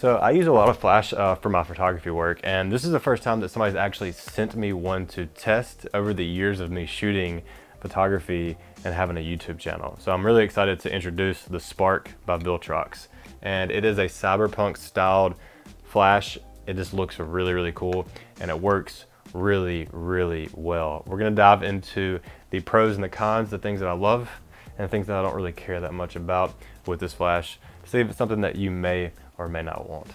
So I use a lot of flash for my photography work, and this is the first time that somebody's actually sent me one to test over the years of me shooting photography and having a YouTube channel. So I'm really excited to introduce the Spark by Viltrox. And it is a CyberPunk styled flash. It just looks really, really cool, and it works really, really well. We're gonna dive into the pros and the cons, the things that I love and the things that I don't really care that much about with this flash, to see if it's something that you may or may not want.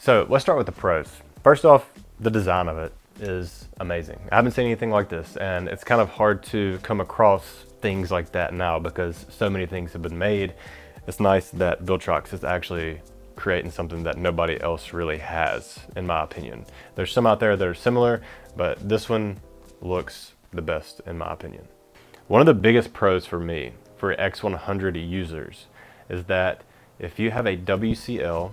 So let's start with the pros. First off, the design of it is amazing. I haven't seen anything like this, and it's kind of hard to come across things like that now because so many things have been made. It's nice that Viltrox is actually creating something that nobody else really has, in my opinion. There's some out there that are similar, but this one looks the best in my opinion. One of the biggest pros for me, for X100 users, is that if you have a WCL,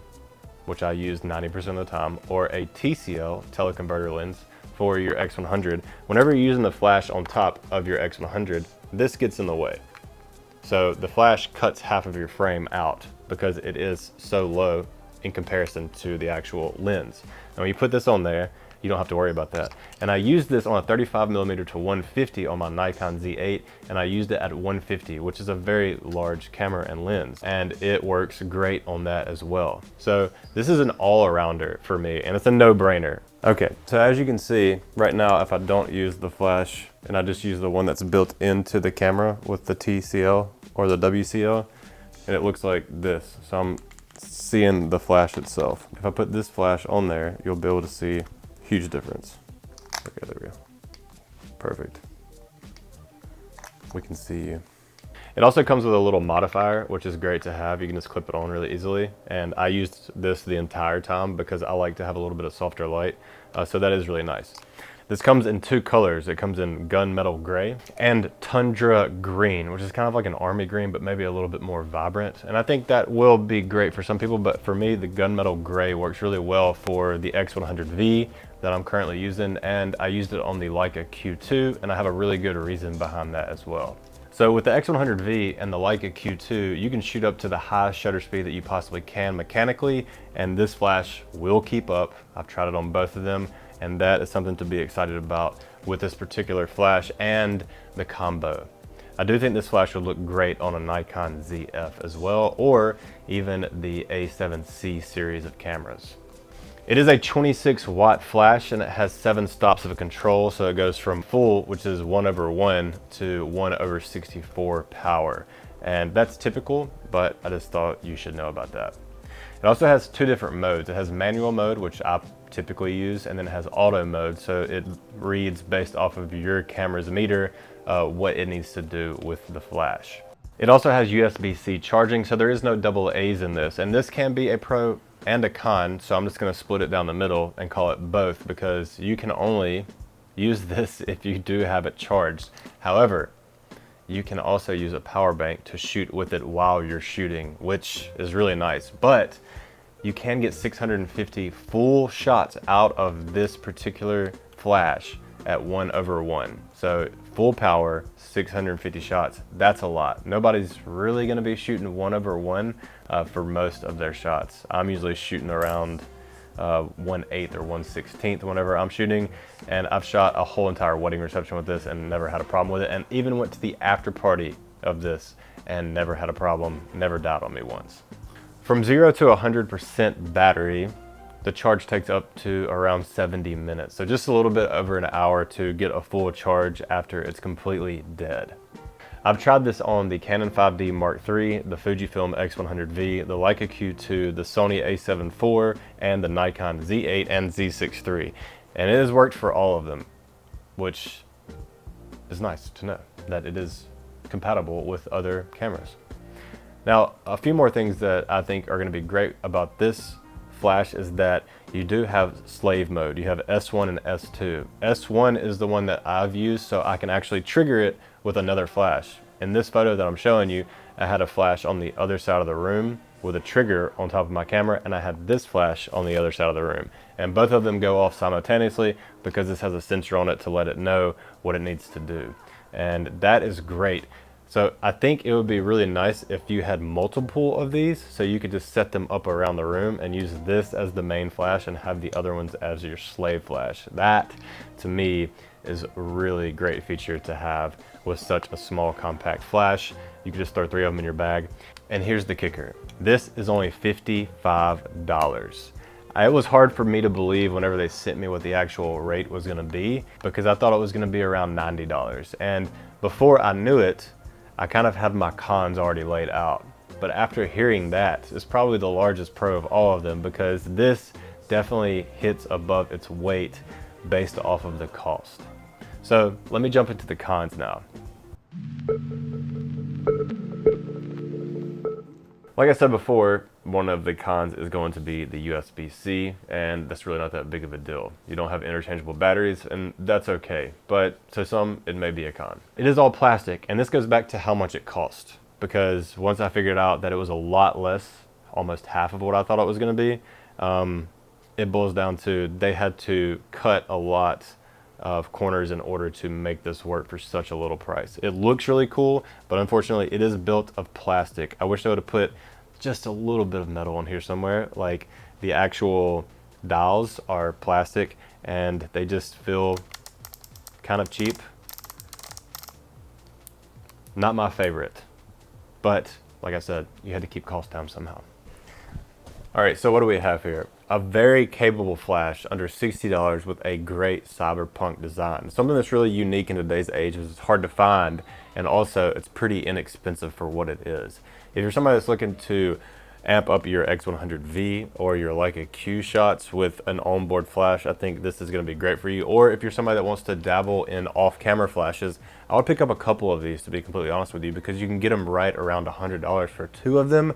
which I use 90% of the time, or a TCL, teleconverter lens, for your X100, whenever you're using the flash on top of your X100, this gets in the way. So the flash cuts half of your frame out because it is so low in comparison to the actual lens. And when you put this on there, you don't have to worry about that. And I used this on a 35mm to 150 on my Nikon Z8, and I used it at 150, which is a very large camera and lens, and it works great on that as well. So this is an all-arounder for me, and it's a no-brainer. Okay, so as you can see, right now, if I don't use the flash, and I just use the one that's built into the camera with the TCL or the WCL, and it looks like this. So I'm seeing the flash itself. If I put this flash on there, you'll be able to see huge difference. Okay, there we go. Perfect. We can see you. It also comes with a little modifier, which is great to have. You can just clip it on really easily. And I used this the entire time because I like to have a little bit of softer light. So that is really nice. This comes in two colors. It comes in gunmetal gray and tundra green, which is kind of like an army green, but maybe a little bit more vibrant. And I think that will be great for some people, but for me, the gunmetal gray works really well for the X100V that I'm currently using, and I used it on the Leica Q2, and I have a really good reason behind that as well. So with the X100V and the Leica Q2, you can shoot up to the highest shutter speed that you possibly can mechanically, and this flash will keep up. I've tried it on both of them, and that is something to be excited about with this particular flash and the combo. I do think this flash would look great on a Nikon ZF as well, or even the A7C series of cameras. It is a 26-watt flash, and it has 7 stops of control, so it goes from full, which is 1/1, to 1/64 power. And that's typical, but I just thought you should know about that. It also has 2 different modes. It has manual mode, which I typically use, and then it has auto mode, so it reads based off of your camera's meter what it needs to do with the flash. It also has USB-C charging, so there is no double A's in this, and this can be a pro and a con, so I'm just going to split it down the middle and call it both, because you can only use this if you do have it charged. However, you can also use a power bank to shoot with it while you're shooting, which is really nice. But you can get 650 full shots out of this particular flash at 1/1. So full power, 650 shots, that's a lot. Nobody's really gonna be shooting 1/1 for most of their shots. I'm usually shooting around 1/8 or 1/16 whenever I'm shooting, and I've shot a whole entire wedding reception with this and never had a problem with it, and even went to the after party of this and never had a problem, never died on me once. From 0 to 100% battery, the charge takes up to around 70 minutes. So just a little bit over an hour to get a full charge after it's completely dead. I've tried this on the Canon 5D Mark III, the Fujifilm X100V, the Leica Q2, the Sony a7 IV, and the Nikon Z8 and Z6 III. And it has worked for all of them, which is nice to know that it is compatible with other cameras. Now, a few more things that I think are going to be great about this flash is that you do have slave mode. You have S1 and S2. S1 is the one that I've used, so I can actually trigger it with another flash. In this photo that I'm showing you, I had a flash on the other side of the room with a trigger on top of my camera, and I had this flash on the other side of the room. And both of them go off simultaneously because this has a sensor on it to let it know what it needs to do. And that is great So I think it would be really nice if you had multiple of these, so you could just set them up around the room and use this as the main flash and have the other ones as your slave flash. That, to me, is a really great feature to have with such a small compact flash. You can just throw 3 of them in your bag. And here's the kicker. This is only $55. It was hard for me to believe whenever they sent me what the actual rate was gonna be, because I thought it was gonna be around $90. And before I knew it, I kind of had my cons already laid out. But after hearing that, it's probably the largest pro of all of them, because this definitely hits above its weight based off of the cost. So let me jump into the cons now. Like I said before, one of the cons is going to be the USB-C, and that's really not that big of a deal. You don't have interchangeable batteries, and that's okay. But to some, it may be a con. It is all plastic, and this goes back to how much it cost. Because once I figured out that it was a lot less, almost half of what I thought it was gonna be, it boils down to they had to cut a lot of corners in order to make this work for such a little price. It looks really cool, but unfortunately it is built of plastic. I wish they would have put just a little bit of metal in here somewhere. Like, the actual dials are plastic and they just feel kind of cheap. Not my favorite, but like I said, you had to keep costs down somehow. All right, so what do we have here? A very capable flash under $60 with a great cyberpunk design. Something that's really unique in today's age, is it's hard to find, and also it's pretty inexpensive for what it is. If you're somebody that's looking to amp up your X100V or your Leica Q shots with an onboard flash, I think this is gonna be great for you. Or if you're somebody that wants to dabble in off-camera flashes, I would pick up a couple of these, to be completely honest with you, because you can get them right around $100 for 2 of them.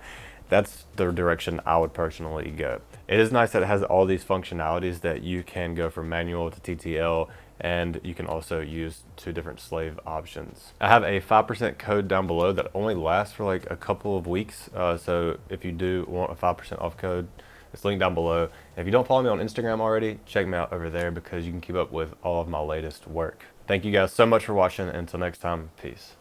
That's the direction I would personally go. It is nice that it has all these functionalities that you can go from manual to TTL, and you can also use 2 different slave options. I have a 5% code down below that only lasts for like a couple of weeks. So if you do want a 5% off code, it's linked down below. And if you don't follow me on Instagram already, check me out over there, because you can keep up with all of my latest work. Thank you guys so much for watching. Until next time, peace.